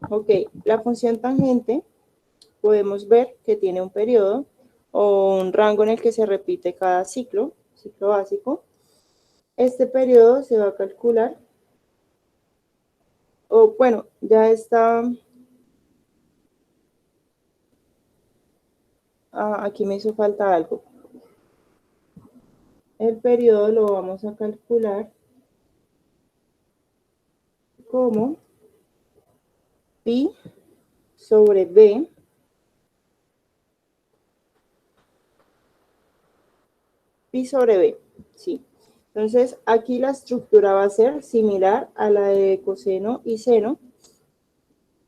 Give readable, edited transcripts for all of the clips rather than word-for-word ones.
Ok, la función tangente podemos ver que tiene un periodo o un rango en el que se repite cada ciclo básico. Este periodo se va a calcular, o bueno, ya está, aquí me hizo falta algo. El periodo lo vamos a calcular como pi sobre b ¿sí? Entonces, aquí la estructura va a ser similar a la de coseno y seno,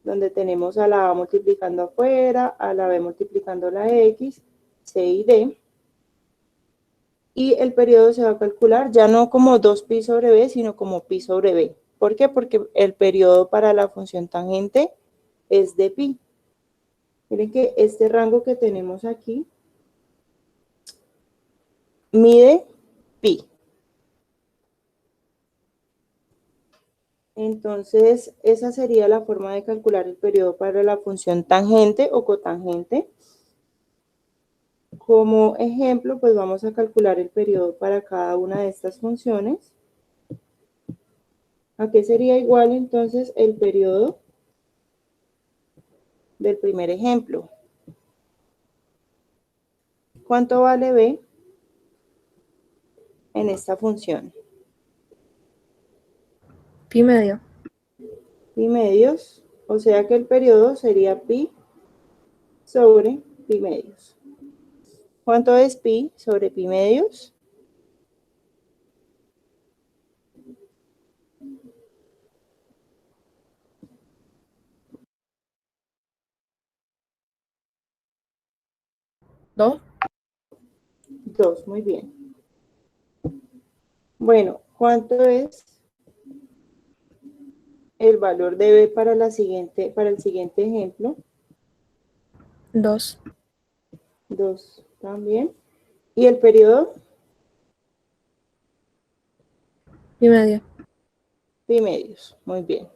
donde tenemos a la A multiplicando afuera, a la B multiplicando la X, C y D. Y el periodo se va a calcular ya no como 2pi sobre B, sino como pi sobre B. ¿Por qué? Porque el periodo para la función tangente es de pi. Miren que este rango que tenemos aquí mide pi. Entonces, esa sería la forma de calcular el periodo para la función tangente o cotangente. Como ejemplo, pues vamos a calcular el periodo para cada una de estas funciones. ¿A qué sería igual entonces el periodo del primer ejemplo? ¿Cuánto vale b en esta función? Pi medio. Pi medios, o sea que el periodo sería pi sobre pi medios. ¿Cuánto es pi sobre pi medios? ¿2? 2, muy bien. Bueno, ¿cuánto es el valor de b para el siguiente ejemplo? 2. 2 también. ¿Y el periodo? Pi medio. Pi medios, muy bien.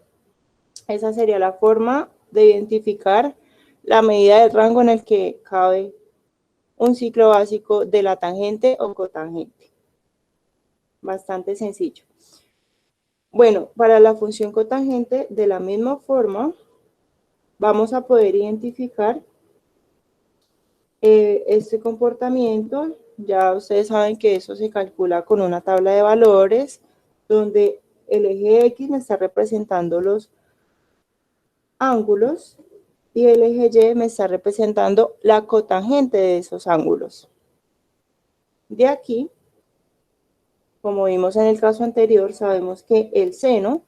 Esa sería la forma de identificar la medida del rango en el que cabe un ciclo básico de la tangente o cotangente. Bastante sencillo. Bueno, para la función cotangente, de la misma forma, vamos a poder identificar este comportamiento. Ya ustedes saben que eso se calcula con una tabla de valores, donde el eje X me está representando los ángulos y el eje Y me está representando la cotangente de esos ángulos. De aquí, como vimos en el caso anterior, sabemos que el seno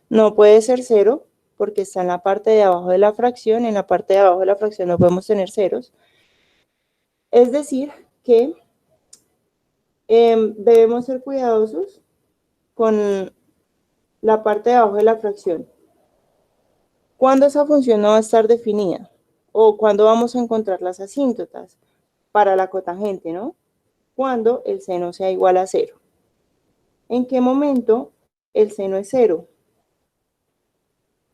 no puede ser cero porque está en la parte de abajo de la fracción. En la parte de abajo de la fracción no podemos tener ceros. Es decir, que debemos ser cuidadosos con la parte de abajo de la fracción. ¿Cuándo esa función no va a estar definida? ¿O cuándo vamos a encontrar las asíntotas para la cotangente, no? Cuando el seno sea igual a 0. ¿En qué momento el seno es 0?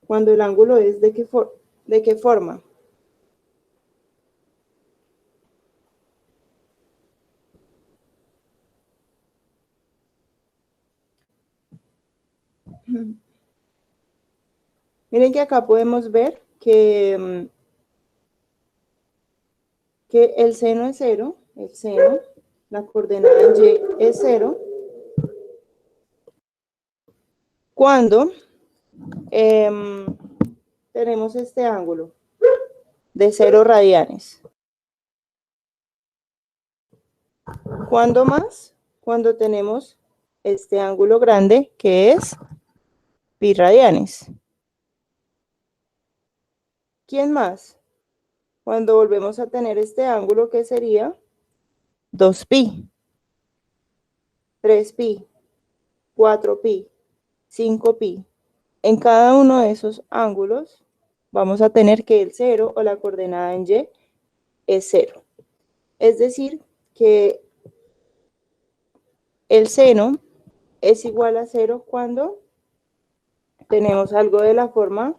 Cuando el ángulo es ¿de qué forma? Miren que acá podemos ver que el seno es 0, el seno, la coordenada en Y es 0, cuando tenemos este ángulo de 0 radianes. ¿Cuándo más? Cuando tenemos este ángulo grande que es pi radianes. ¿Quién más? Cuando volvemos a tener este ángulo que sería 2pi, 3pi, 4pi, 5pi. En cada uno de esos ángulos vamos a tener que el 0 o la coordenada en Y es 0. Es decir, que el seno es igual a 0 cuando tenemos algo de la forma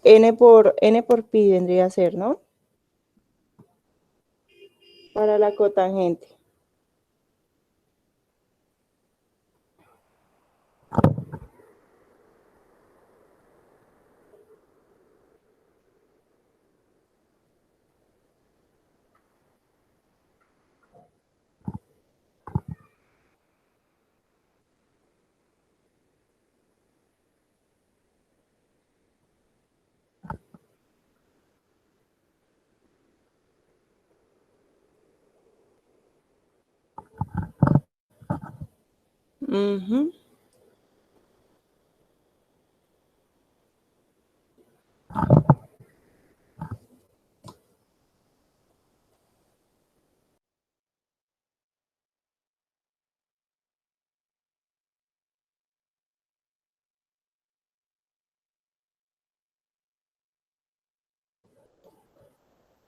n por pi vendría a ser, ¿no? Para la cotangente. Ujú.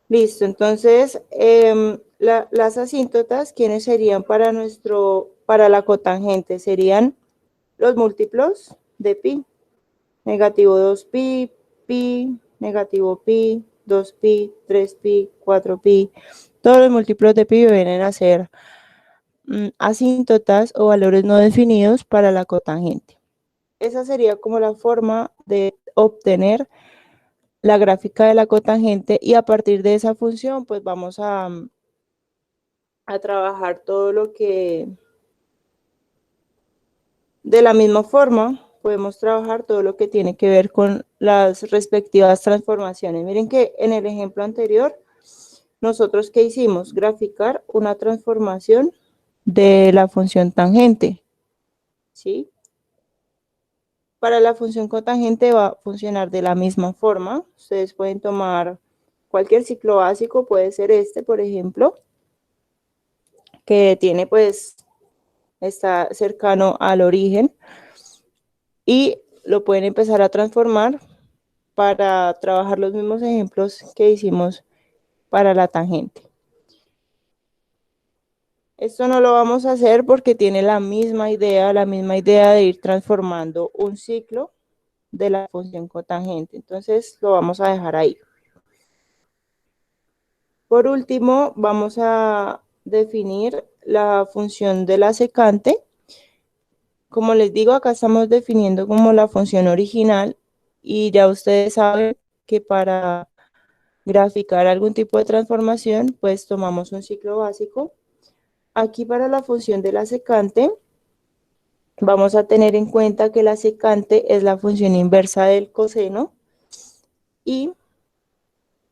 Listo, entonces las asíntotas, ¿quiénes serían para la cotangente? Serían los múltiplos de pi, negativo 2pi, pi, negativo pi, 2pi, 3pi, 4pi. Todos los múltiplos de pi vienen a ser asíntotas o valores no definidos para la cotangente. Esa sería como la forma de obtener la gráfica de la cotangente y a partir de esa función pues vamos a trabajar todo lo que de la misma forma podemos trabajar todo lo que tiene que ver con las respectivas transformaciones. Miren que en el ejemplo anterior nosotros ¿qué hicimos? Graficar una transformación de la función tangente, ¿sí? Para la función cotangente va a funcionar de la misma forma. Ustedes pueden tomar cualquier ciclo básico, puede ser este, por ejemplo, que tiene pues, está cercano al origen y lo pueden empezar a transformar para trabajar los mismos ejemplos que hicimos para la tangente. Esto no lo vamos a hacer porque tiene la misma idea de ir transformando un ciclo de la función cotangente. Entonces lo vamos a dejar ahí. Por último, vamos a definir la función de la secante. Como les digo, acá estamos definiendo como la función original y ya ustedes saben que para graficar algún tipo de transformación, pues tomamos un ciclo básico. Aquí para la función de la secante, vamos a tener en cuenta que la secante es la función inversa del coseno y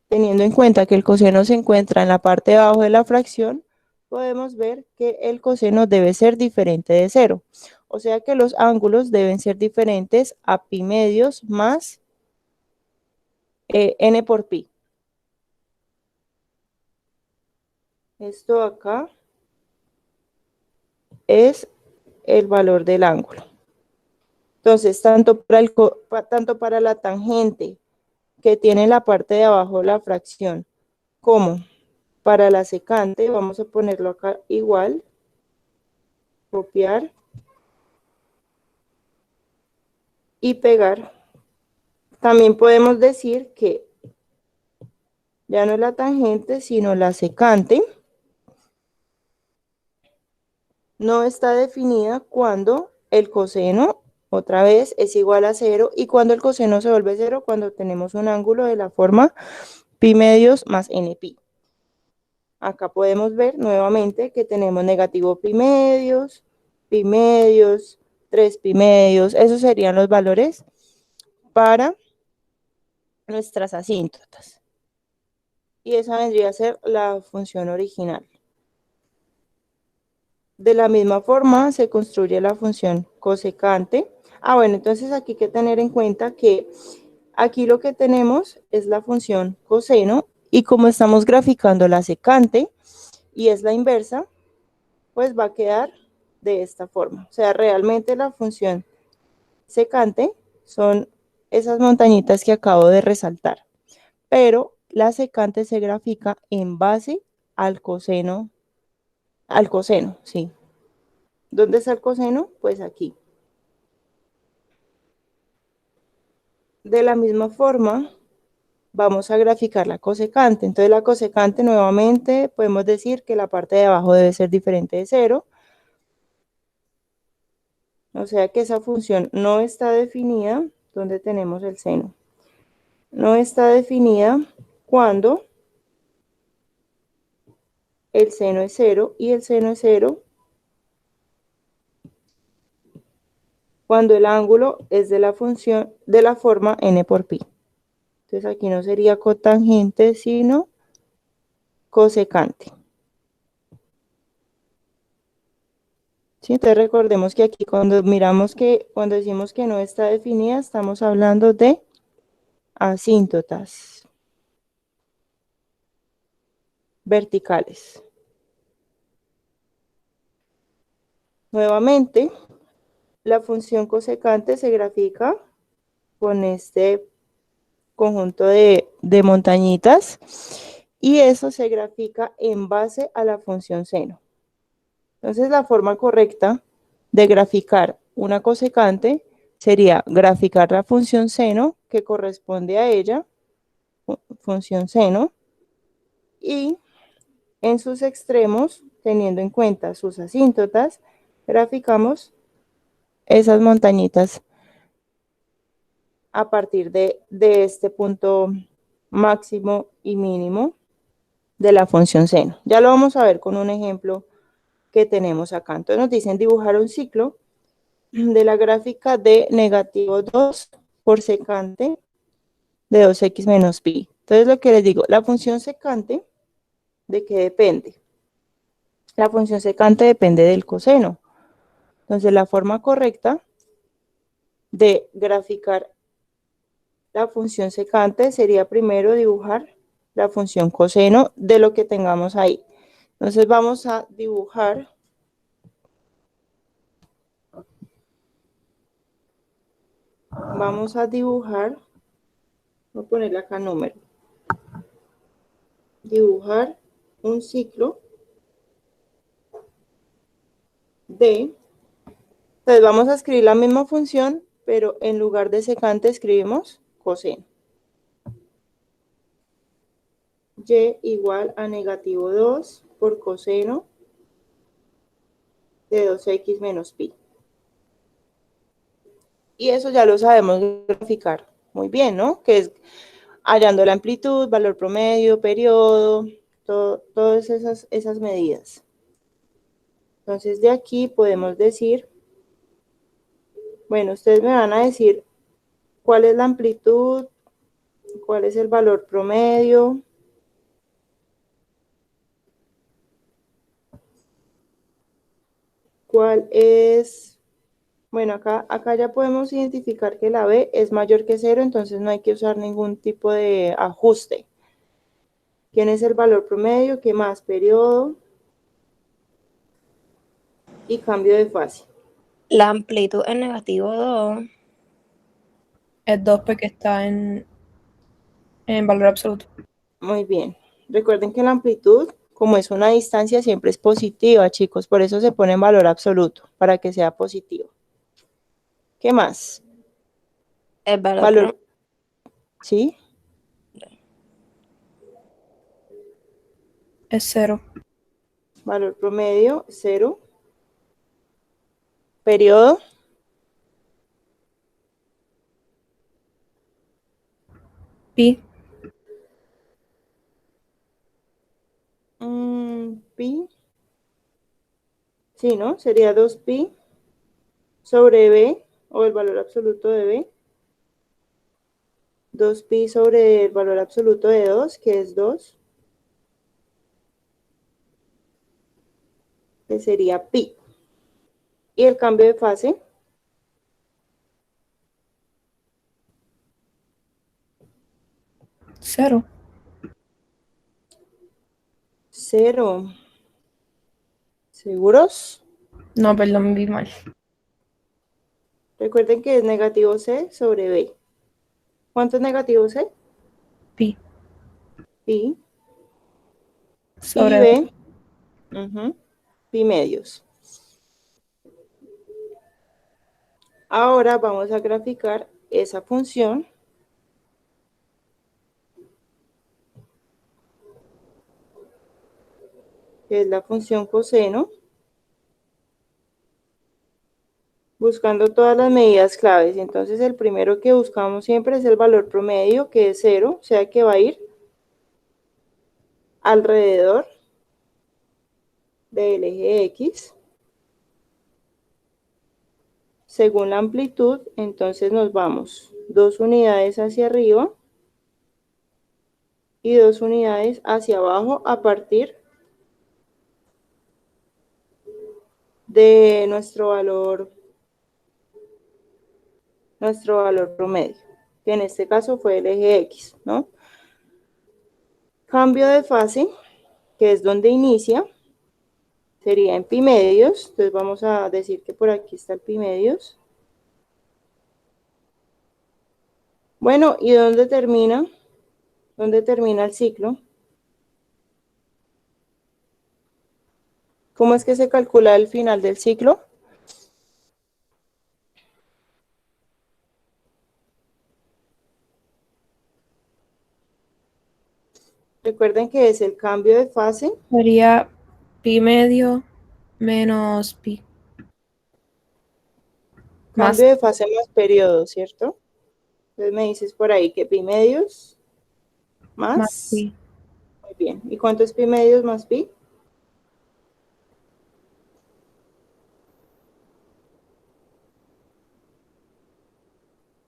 teniendo en cuenta que el coseno se encuentra en la parte de abajo de la fracción, podemos ver que el coseno debe ser diferente de cero. O sea que los ángulos deben ser diferentes a pi medios más n por pi. Esto acá es el valor del ángulo. Entonces, tanto para la tangente que tiene en la parte de abajo la fracción, como para la secante, vamos a ponerlo acá igual, copiar y pegar. También podemos decir que ya no es la tangente, sino la secante. No está definida cuando el coseno, otra vez, es igual a cero y cuando el coseno se vuelve cero, cuando tenemos un ángulo de la forma pi medios más n pi. Acá podemos ver nuevamente que tenemos negativo pi medios, 3 pi medios. Esos serían los valores para nuestras asíntotas. Y esa vendría a ser la función original. De la misma forma se construye la función cosecante. Bueno, entonces aquí hay que tener en cuenta que aquí lo que tenemos es la función coseno y como estamos graficando la secante y es la inversa, pues va a quedar de esta forma. O sea, realmente la función secante son esas montañitas que acabo de resaltar, pero la secante se grafica en base al coseno, sí. ¿Dónde está el coseno? Pues aquí. de la misma forma, vamos a graficar la cosecante. Entonces, la cosecante, nuevamente, podemos decir que la parte de abajo debe ser diferente de 0. O sea que esa función no está definida donde tenemos el seno. No está definida cuando el seno es 0 y el seno es 0 cuando el ángulo es de la función de la forma n por pi. Entonces aquí no sería cotangente, sino cosecante. ¿Sí? Entonces recordemos que aquí cuando cuando decimos que no está definida, estamos hablando de asíntotas verticales. Nuevamente, la función cosecante se grafica con este conjunto de montañitas y eso se grafica en base a la función seno. Entonces, la forma correcta de graficar una cosecante sería graficar la función seno que corresponde a ella, función seno, y en sus extremos, teniendo en cuenta sus asíntotas, graficamos esas montañitas a partir de este punto máximo y mínimo de la función seno. Ya lo vamos a ver con un ejemplo que tenemos acá. Entonces nos dicen dibujar un ciclo de la gráfica de negativo 2 por secante de 2x menos pi. Entonces lo que les digo, la función secante, ¿de qué depende? La función secante depende del coseno. Entonces la forma correcta de graficar la función secante sería primero dibujar la función coseno de lo que tengamos ahí. Entonces vamos a dibujar voy a ponerle acá número, dibujar un ciclo de, entonces vamos a escribir la misma función, pero en lugar de secante escribimos coseno. Y igual a negativo 2 por coseno de 2x menos pi. Y eso ya lo sabemos graficar muy bien, ¿no? Que es hallando la amplitud, valor promedio, periodo, todas esas medidas. Entonces de aquí podemos decir, bueno, ustedes me van a decir cuál es la amplitud, cuál es el valor promedio, cuál es, bueno, acá ya podemos identificar que la B es mayor que 0, entonces no hay que usar ningún tipo de ajuste. ¿Quién es el valor promedio? ¿Qué más? Periodo y cambio de fase. La amplitud es negativo 2. Es 2 porque está en valor absoluto. Muy bien. Recuerden que la amplitud, como es una distancia, siempre es positiva, chicos. Por eso se pone en valor absoluto, para que sea positivo. ¿Qué más? El valor Valor, ¿sí? Es 0. Valor promedio, 0. Periodo, Pi. pi. Sí, ¿no? Sería 2pi sobre b, o el valor absoluto de b. 2pi sobre el valor absoluto de 2, que es 2, que sería pi. Y el cambio de fase, 0. 0. ¿Seguros? No, perdón, me vi mal. Recuerden que es negativo c sobre b. ¿Cuánto es negativo c? Pi. Pi. Y Sobre 2. b, pi medios. Ahora vamos a graficar esa función que es la función coseno, buscando todas las medidas claves. Entonces el primero que buscamos siempre es el valor promedio, que es 0, o sea que va a ir alrededor del eje X. Según la amplitud, entonces nos vamos 2 unidades hacia arriba y 2 unidades hacia abajo a partir de nuestro valor promedio, que en este caso fue el eje X, ¿no? Cambio de fase, que es donde inicia, sería en pi medios. Entonces vamos a decir que por aquí está el pi medios. Bueno, ¿y dónde termina? ¿Dónde termina el ciclo? ¿Cómo es que se calcula el final del ciclo? Recuerden que es el cambio de fase. Sería pi medio menos pi. Más Cambio de fase más periodo, ¿cierto? Entonces me dices por ahí que pi medios más. pi. Muy bien. ¿Y cuánto es pi medios más pi?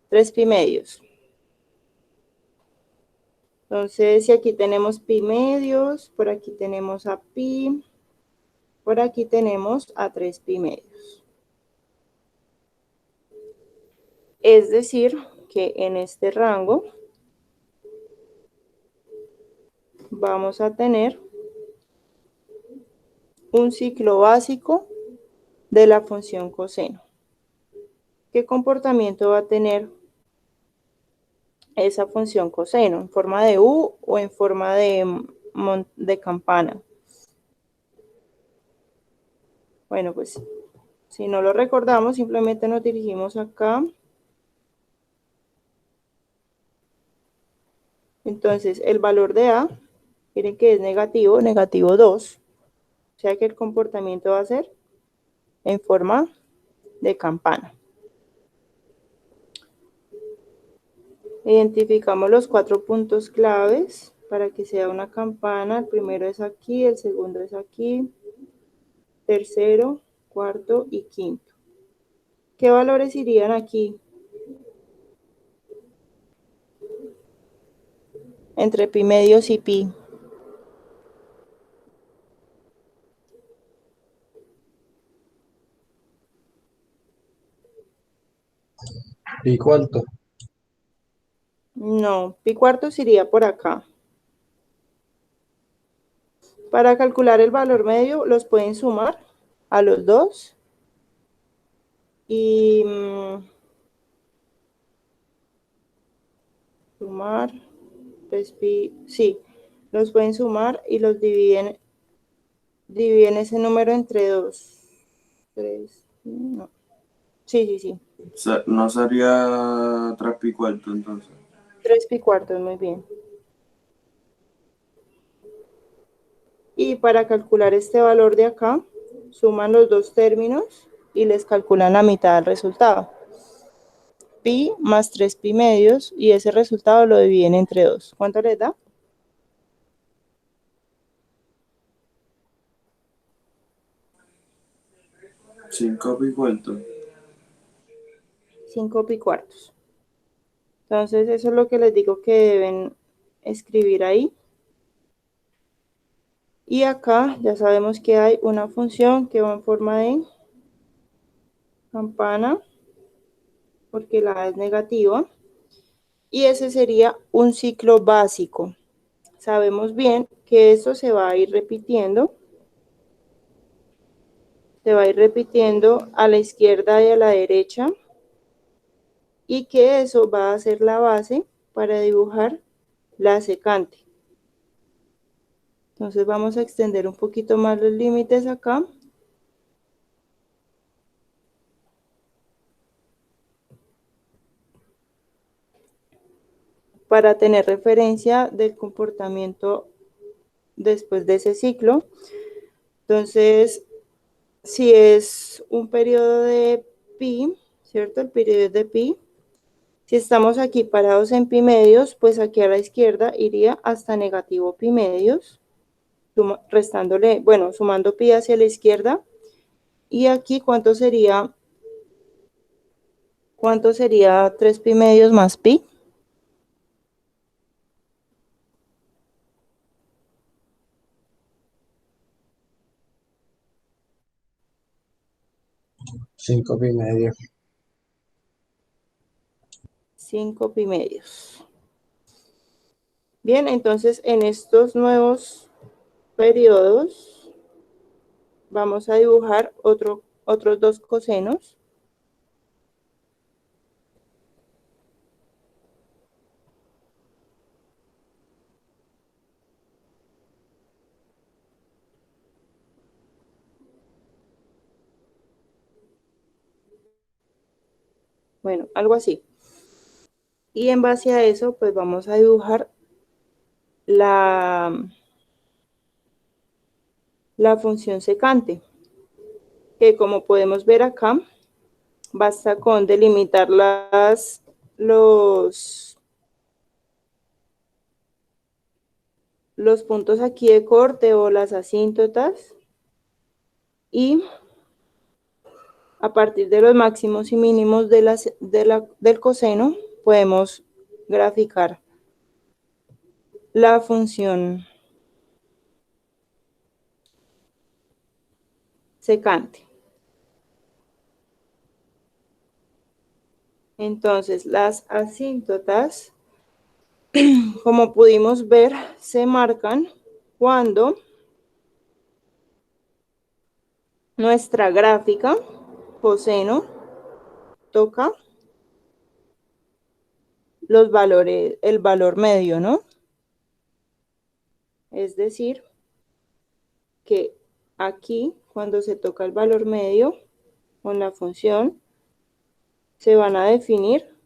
Tres pi medios. Entonces, si aquí tenemos pi medios, por aquí tenemos a pi, por aquí tenemos a 3 pi medios. Es decir, que en este rango vamos a tener un ciclo básico de la función coseno. ¿Qué comportamiento va a tener esa función coseno? ¿En forma de U o en forma de campana? Bueno, pues si no lo recordamos, simplemente nos dirigimos acá. Entonces, el valor de A, miren que es negativo, negativo 2. O sea que el comportamiento va a ser en forma de campana. Identificamos los 4 puntos claves para que sea una campana. El primero es aquí, el segundo es aquí, tercero, cuarto y quinto. ¿Qué valores irían aquí? Entre pi medios y pi. ¿Y cuánto? No, pi cuartos iría por acá. Para calcular el valor medio, los pueden sumar a los dos. Y sumar, pues pi, sí, los pueden sumar y los dividen ese número entre 2. 3, no. Sí. No sería 3 pi cuarto entonces. 3 pi cuartos, muy bien. Y para calcular este valor de acá, suman los dos términos y les calculan la mitad del resultado. Pi más 3 pi medios y ese resultado lo dividen entre 2. ¿Cuánto les da? 5 pi cuarto. 5 pi cuartos. Entonces eso es lo que les digo que deben escribir ahí. Y acá ya sabemos que hay una función que va en forma de campana, porque la A es negativa. Y ese sería un ciclo básico. Sabemos bien que esto se va a ir repitiendo. Se va a ir repitiendo a la izquierda y a la derecha. Y que eso va a ser la base para dibujar la secante. Entonces vamos a extender un poquito más los límites acá. Para tener referencia del comportamiento después de ese ciclo. Entonces, si es un periodo de pi, ¿cierto? El periodo es de pi. Si estamos aquí parados en pi medios, pues aquí a la izquierda iría hasta negativo pi medios, restándole, bueno, sumando pi hacia la izquierda. Y aquí, ¿cuánto sería 3 pi medios más pi? Cinco pi medio. 5 pi medios. Bien, entonces en estos nuevos periodos vamos a dibujar otros dos cosenos. Bueno, algo así. Y en base a eso, pues vamos a dibujar la función secante, que como podemos ver acá, basta con delimitar los puntos aquí de corte o las asíntotas, y a partir de los máximos y mínimos del coseno podemos graficar la función secante. Entonces, las asíntotas, como pudimos ver, se marcan cuando nuestra gráfica coseno toca los valores, el valor medio, ¿no? Es decir, que aquí, cuando se toca el valor medio con la función, se van a definir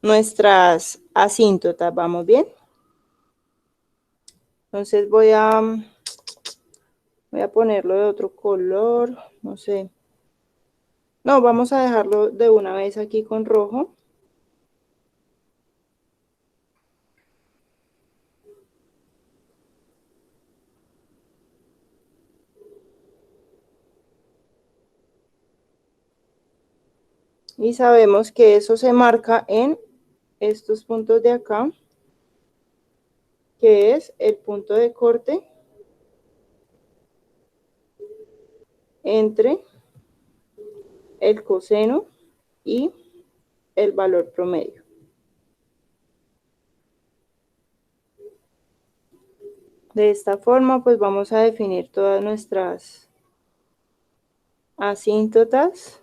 nuestras asíntotas. ¿Vamos bien? Entonces voy a ponerlo de otro color, no sé. No, vamos a dejarlo de una vez aquí con rojo. Y sabemos que eso se marca en estos puntos de acá, que es el punto de corte entre el coseno y el valor promedio. De esta forma, pues vamos a definir todas nuestras asíntotas.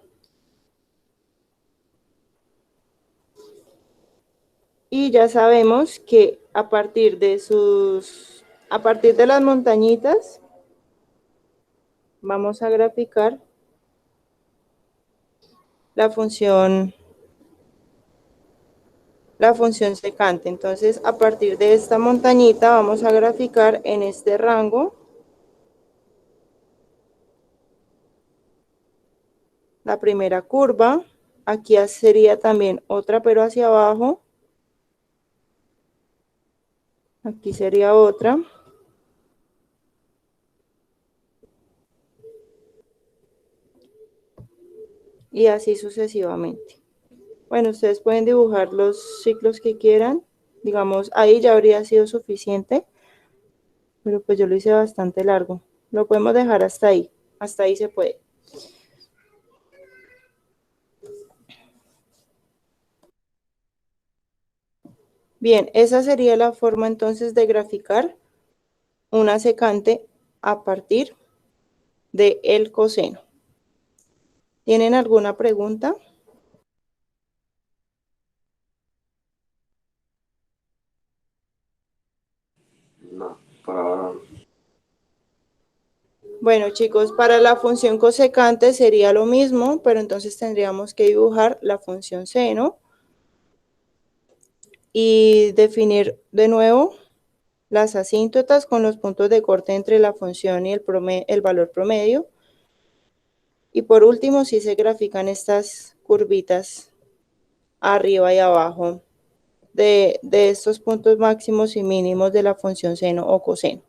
Y ya sabemos que a partir de las montañitas, vamos a graficar la función secante. Entonces, a partir de esta montañita, vamos a graficar en este rango la primera curva. Aquí sería también otra, pero hacia abajo. Aquí sería otra. Y así sucesivamente. Bueno, ustedes pueden dibujar los ciclos que quieran. Digamos, ahí ya habría sido suficiente. Pero pues yo lo hice bastante largo. Lo podemos dejar hasta ahí. Hasta ahí se puede. Bien, esa sería la forma entonces de graficar una secante a partir del coseno. ¿Tienen alguna pregunta? No, por ahora no. Bueno, chicos, para la función cosecante sería lo mismo, pero entonces tendríamos que dibujar la función seno y definir de nuevo las asíntotas con los puntos de corte entre la función y el valor promedio. Y por último, sí se grafican estas curvitas arriba y abajo de estos puntos máximos y mínimos de la función seno o coseno.